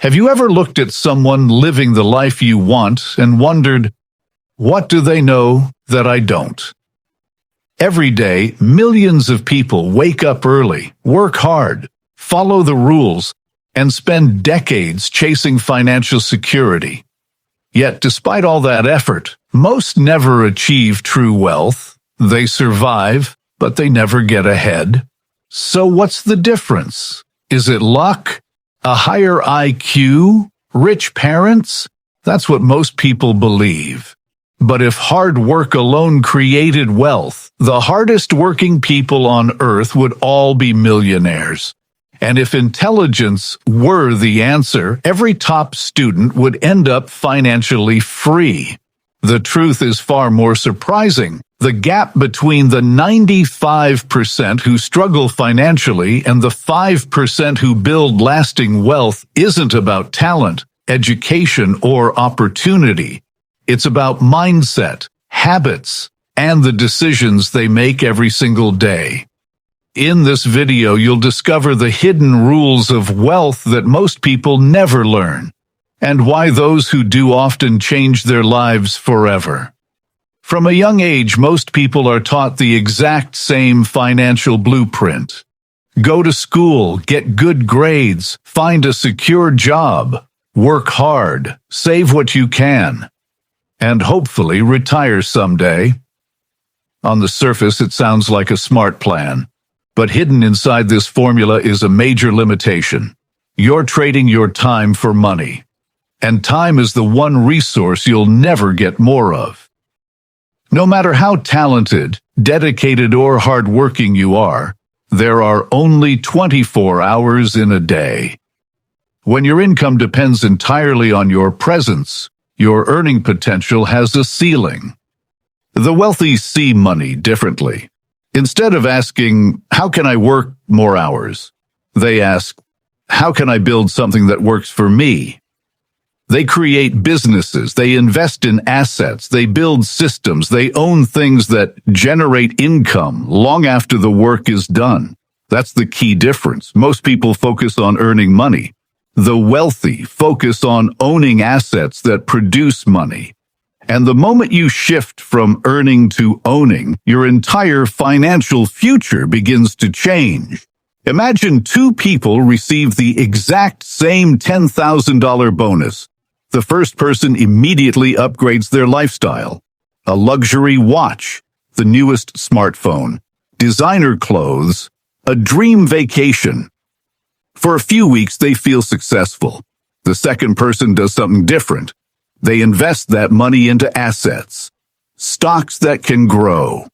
Have you ever looked at someone living the life you want and wondered, what do they know that I don't? Every day, millions of people wake up early, work hard, follow the rules, and spend decades chasing financial security. Yet, despite all that effort, most never achieve true wealth. They survive, but they never get ahead. So what's the difference? Is it luck? A higher IQ? Rich parents? That's what most people believe. But if hard work alone created wealth, the hardest working people on earth would all be millionaires. And if intelligence were the answer, every top student would end up financially free. The truth is far more surprising. The gap between the 95% who struggle financially and the 5% who build lasting wealth isn't about talent, education, or opportunity. It's about mindset, habits, and the decisions they make every single day. In this video, you'll discover the hidden rules of wealth that most people never learn, and why those who do often change their lives forever. From a young age, most people are taught the exact same financial blueprint. Go to school, get good grades, find a secure job, work hard, save what you can, and hopefully retire someday. On the surface, it sounds like a smart plan. But hidden inside this formula is a major limitation. You're trading your time for money. And time is the one resource you'll never get more of. No matter how talented, dedicated, or hardworking you are, there are only 24 hours in a day. When your income depends entirely on your presence, your earning potential has a ceiling. The wealthy see money differently. Instead of asking, how can I work more hours? They ask, how can I build something that works for me? They create businesses, they invest in assets, they build systems, they own things that generate income long after the work is done. That's the key difference. Most people focus on earning money. The wealthy focus on owning assets that produce money. And the moment you shift from earning to owning, your entire financial future begins to change. Imagine two people receive the exact same $10,000 bonus. The first person immediately upgrades their lifestyle. A luxury watch, the newest smartphone, designer clothes, a dream vacation. For a few weeks, they feel successful. The second person does something different. They invest that money into assets, stocks that can grow,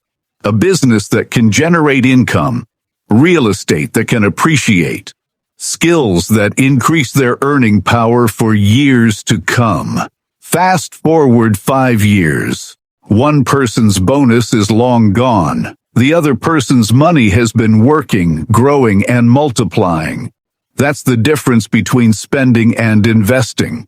a business that can generate income, real estate that can appreciate, skills that increase their earning power for years to come. Fast forward 5 years. One person's bonus is long gone. The other person's money has been working, growing, and multiplying. That's the difference between spending and investing.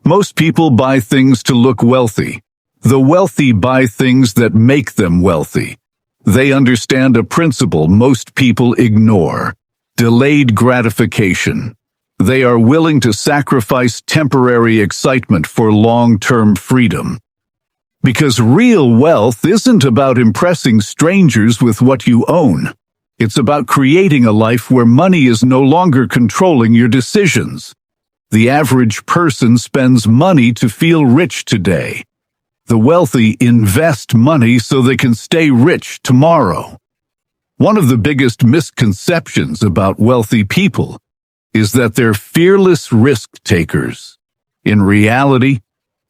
Most people buy things to look wealthy. The wealthy buy things that make them wealthy. They understand a principle most people ignore: delayed gratification. They are willing to sacrifice temporary excitement for long-term freedom. Because real wealth isn't about impressing strangers with what you own. It's about creating a life where money is no longer controlling your decisions. The average person spends money to feel rich today. The wealthy invest money so they can stay rich tomorrow. One of the biggest misconceptions about wealthy people is that they're fearless risk takers. In reality,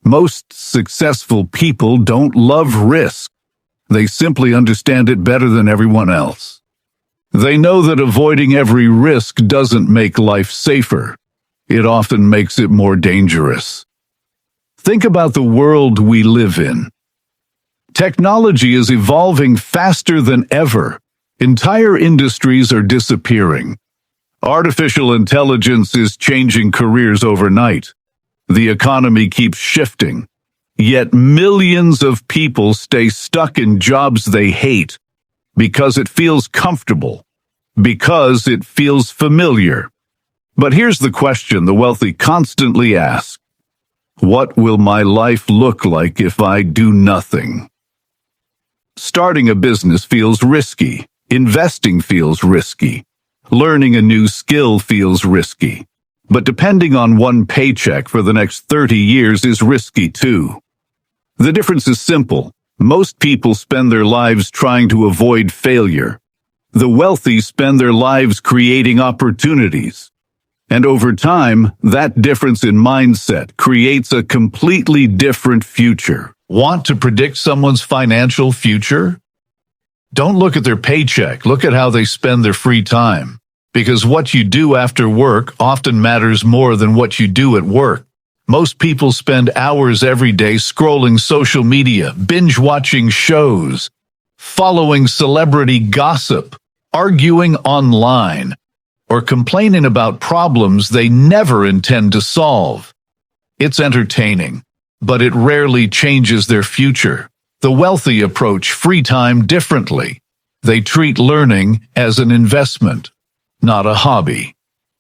most successful people don't love risk. They simply understand it better than everyone else. They know that avoiding every risk doesn't make life safer. It often makes it more dangerous. Think about the world we live in. Technology is evolving faster than ever. Entire industries are disappearing. Artificial intelligence is changing careers overnight. The economy keeps shifting. Yet millions of people stay stuck in jobs they hate because it feels comfortable, because it feels familiar. But here's the question the wealthy constantly ask. What will my life look like if I do nothing? Starting a business feels risky. Investing feels risky. Learning a new skill feels risky. But depending on one paycheck for the next 30 years is risky too. The difference is simple. Most people spend their lives trying to avoid failure. The wealthy spend their lives creating opportunities. And over time, that difference in mindset creates a completely different future. Want to predict someone's financial future? Don't look at their paycheck, look at how they spend their free time. Because what you do after work often matters more than what you do at work. Most people spend hours every day scrolling social media, binge-watching shows, following celebrity gossip, arguing online, or complaining about problems they never intend to solve. It's entertaining, but it rarely changes their future. The wealthy approach free time differently. They treat learning as an investment, not a hobby.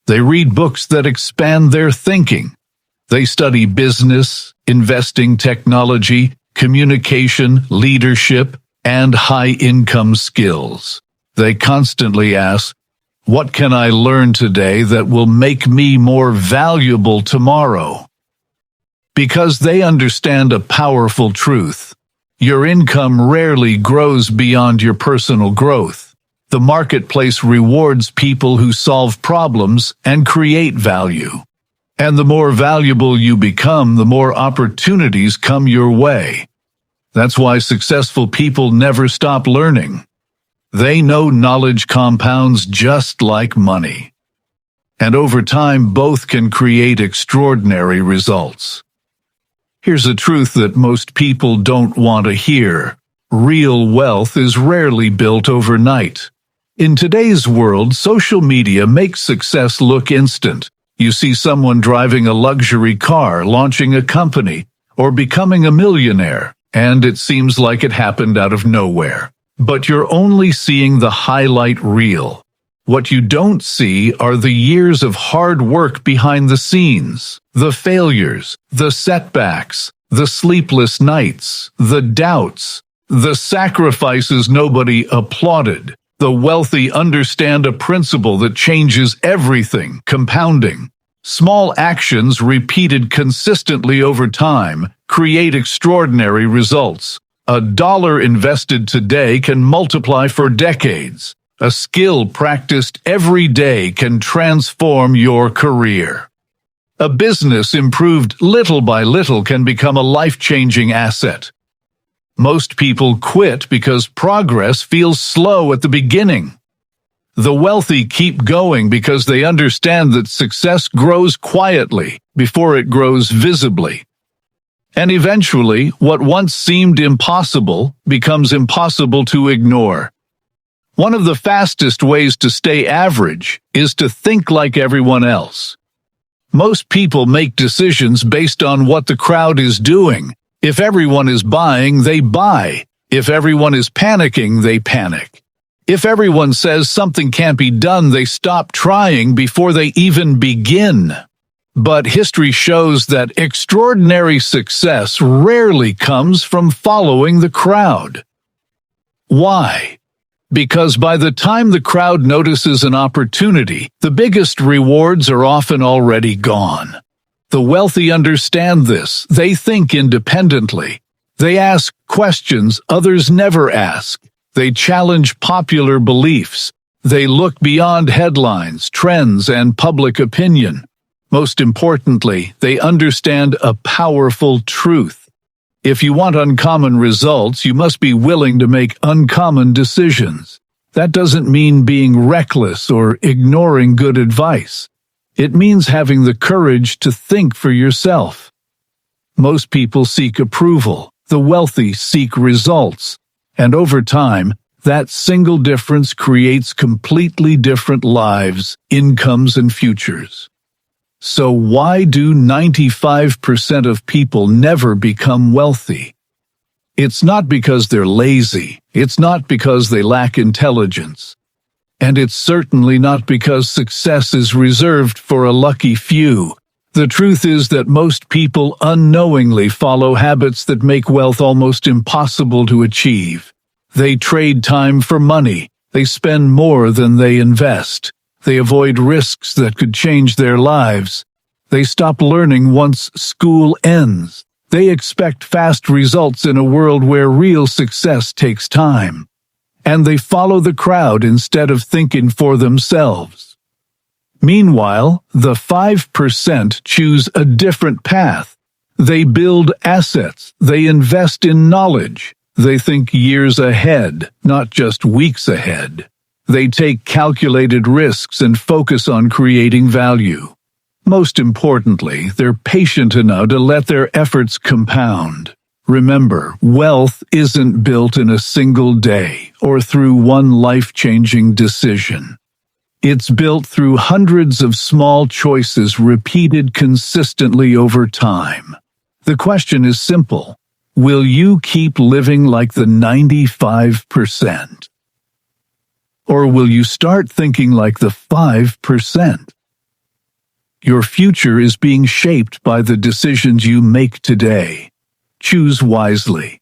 They read books that expand their thinking. They study business, investing technology, communication, leadership, and high-income skills. They constantly ask, what can I learn today that will make me more valuable tomorrow? Because they understand a powerful truth. Your income rarely grows beyond your personal growth. The marketplace rewards people who solve problems and create value. And the more valuable you become, the more opportunities come your way. That's why successful people never stop learning. They know knowledge compounds just like money. And over time, both can create extraordinary results. Here's a truth that most people don't want to hear. Real wealth is rarely built overnight. In today's world, social media makes success look instant. You see someone driving a luxury car, launching a company, or becoming a millionaire, and it seems like it happened out of nowhere. But you're only seeing the highlight reel. What you don't see are the years of hard work behind the scenes, the failures, the setbacks, the sleepless nights, the doubts, the sacrifices nobody applauded. The wealthy understand a principle that changes everything: compounding. Small actions repeated consistently over time create extraordinary results. $1 invested today can multiply for decades. A skill practiced every day can transform your career. A business improved little by little can become a life-changing asset. Most people quit because progress feels slow at the beginning. The wealthy keep going because they understand that success grows quietly before it grows visibly. And eventually, what once seemed impossible becomes impossible to ignore. One of the fastest ways to stay average is to think like everyone else. Most people make decisions based on what the crowd is doing. If everyone is buying, they buy. If everyone is panicking, they panic. If everyone says something can't be done, they stop trying before they even begin. But history shows that extraordinary success rarely comes from following the crowd. Why? Because by the time the crowd notices an opportunity, the biggest rewards are often already gone. The wealthy understand this. They think independently. They ask questions others never ask. They challenge popular beliefs. They look beyond headlines, trends, and public opinion. Most importantly, they understand a powerful truth. If you want uncommon results, you must be willing to make uncommon decisions. That doesn't mean being reckless or ignoring good advice. It means having the courage to think for yourself. Most people seek approval. The wealthy seek results. And over time, that single difference creates completely different lives, incomes, and futures. So why do 95% of people never become wealthy? It's not because they're lazy. It's not because they lack intelligence. And it's certainly not because success is reserved for a lucky few. The truth is that most people unknowingly follow habits that make wealth almost impossible to achieve. They trade time for money. They spend more than they invest. They avoid risks that could change their lives. They stop learning once school ends. They expect fast results in a world where real success takes time. And they follow the crowd instead of thinking for themselves. Meanwhile, the 5% choose a different path. They build assets. They invest in knowledge. They think years ahead, not just weeks ahead. They take calculated risks and focus on creating value. Most importantly, they're patient enough to let their efforts compound. Remember, wealth isn't built in a single day or through one life-changing decision. It's built through hundreds of small choices repeated consistently over time. The question is simple. Will you keep living like the 95%? Or will you start thinking like the 5%? Your future is being shaped by the decisions you make today. Choose wisely.